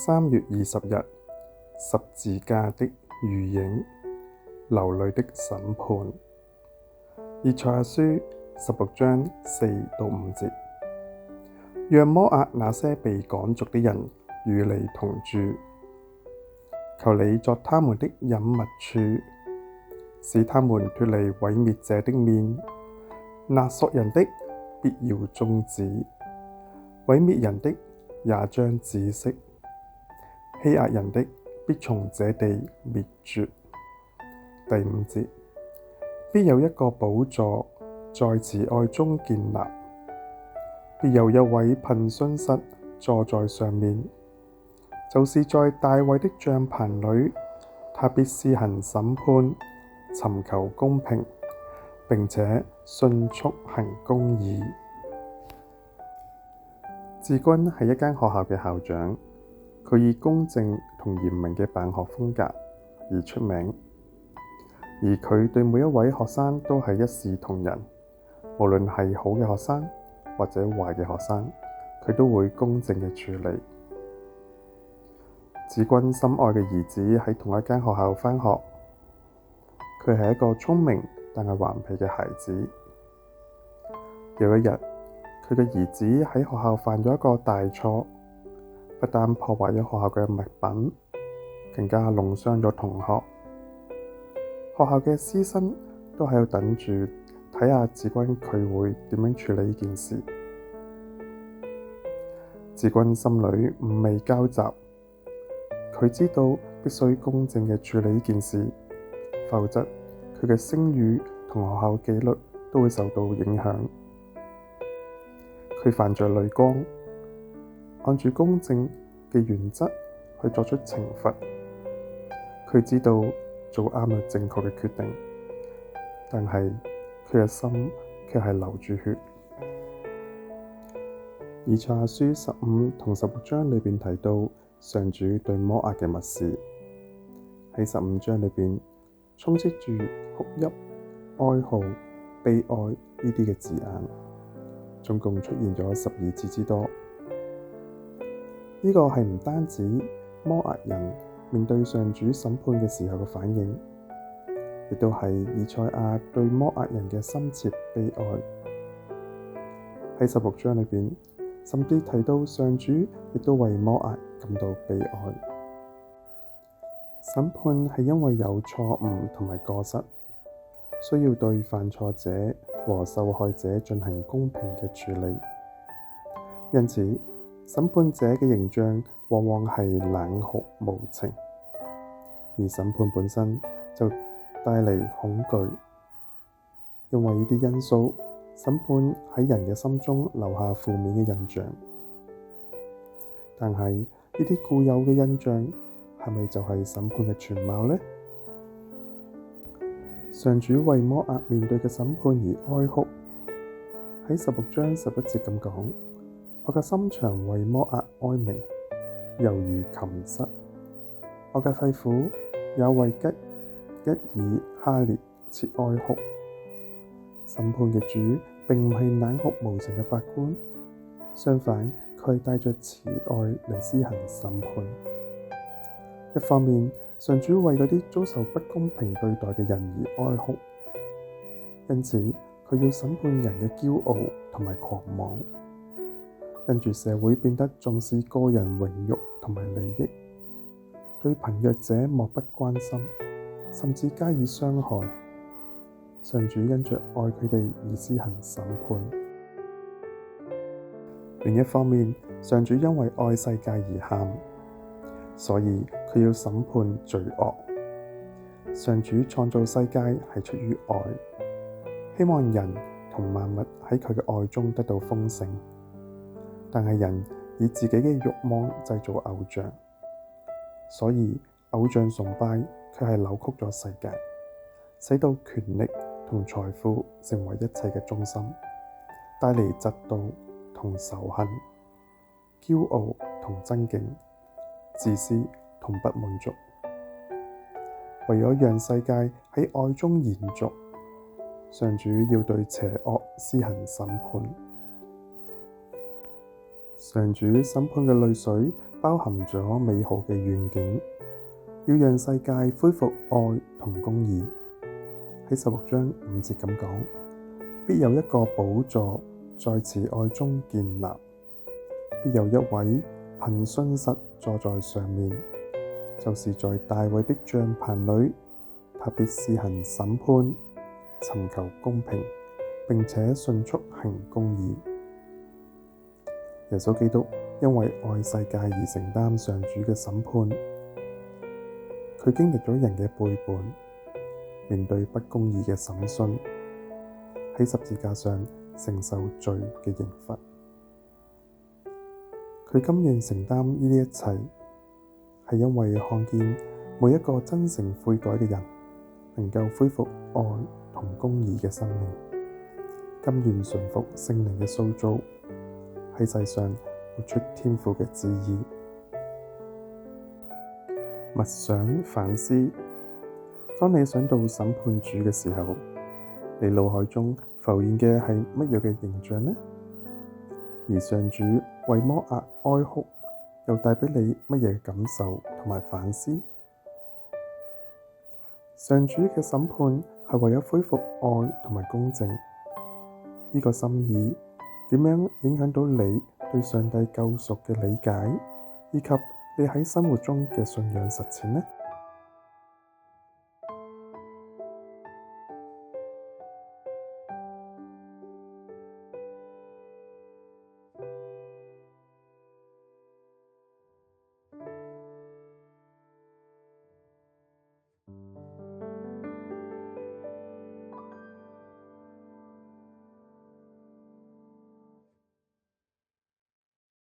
3月20日，十字架的預影，流淚的審判。以賽亞書16章4到5節。讓摩押那些被趕逐的人與你同住，求你作他們的隱密處，使他們脫離毀滅者的面。勒索人的必要終止，毀滅人的也將止息，欺壓人的必從這地滅絕。第5節，必有一個寶座在慈愛中建立，必有一位憑信實坐在上面，就是在大衛的帳棚裏，他必施行審判，尋求公平，並且迅速行公義。智君係一間學校嘅校長，佢以公正同嚴明嘅辦學風格而出名，而佢對每一位學生都係一視同仁，無論係好嘅學生或者壞嘅學生，佢都會公正嘅處理。智君心愛嘅兒子喺同一間學校返學，佢係一個聰明但係頑皮嘅孩子。有一日，佢嘅兒子喺學校犯咗一個大錯，不但破壞咗學校嘅物品，更加弄傷咗同學。學校嘅師生都喺度等住睇下智君佢會點樣處理呢件事。智君心裏五味交集，佢知道必須公正嘅處理呢件事，否則佢嘅聲譽同學校紀律都會受到影響。佢犯着淚光，按住公正嘅原則去作出懲罰。佢知道做啱咗正確嘅決定，但係佢嘅心卻係流住血。以賽亞書15同16章裏邊提到上主對摩押嘅默示，喺15章裏邊充斥住哭泣、哀號、悲哀呢啲嘅字眼，總共出現咗12次之多。呢個係唔單止摩押人面對上主審判嘅時候嘅反應，亦都係以賽亞對摩押人嘅深切悲哀。喺16章裏邊，甚至提到上主亦都為摩押感到悲哀。審判係因為有錯誤同埋過失，需要對犯錯者和受害者進行公平嘅處理。因此，審判者嘅形象往往係冷酷無情，而審判本身就帶嚟恐懼。因為呢啲因素，審判喺人嘅心中留下負面嘅印象。但係呢啲固有嘅印象係咪就係審判嘅全貌呢？上主為摩押面對嘅審判而哀哭，喺16章11節咁講：我嘅心腸為摩押哀鳴，猶如琴瑟；我嘅肺腑也為吉爾哈列切哀哭。審判嘅主並唔係冷酷無情嘅法官，相反，佢係帶着慈愛嚟施行審判。一方面，上主為嗰啲遭受不公平對待嘅人而哀哭，因此佢要審判人嘅驕傲同埋狂妄。因住社會變得重視個人榮辱同埋利益，對貧弱者漠不關心，甚至加以傷害。上主因着愛佢哋而施行審判。另一方面，上主因為愛世界而喊，所以佢要審判罪惡。上主創造世界係出於愛，希望人同萬物喺佢嘅愛中得到豐盛。但係人以自己嘅慾望製造偶像，所以偶像崇拜卻係扭曲咗世界，使到權力同財富成為一切嘅中心，帶嚟嫉妒同仇恨、驕傲同爭競、自私同不滿足。為咗讓世界喺愛中延續，上主要對邪惡施行審判。上主審判嘅淚水包含咗美好嘅願景，要讓世界恢復愛同公義。喺16章5節咁講，必有一個寶座在慈愛中建立，必有一位憑信實坐在上面，就是在大衛的帳棚裏，他必施行審判，尋求公平，並且迅速行公義。耶穌基督因為愛世界而承擔上主嘅審判，佢經歷咗人嘅背叛，面對不公義嘅審訊，喺十字架上承受罪嘅刑罰。佢甘願承擔呢啲一切，係因為看見每一個真誠悔改嘅人能夠恢復愛同公義嘅生命，甘願順服聖靈嘅塑造，喺世上活出天父嘅旨意。默想反思，當你想到審判主嘅時候，你腦海中浮現嘅係乜嘢嘅形象呢？而上主為摩押哀哭，又帶畀你乜嘢感受同埋反思？上主嘅審判係為咗恢復愛同埋公正，呢個心意點樣影響到你對上帝救贖嘅理解，以及你喺生活中嘅信仰實踐呢？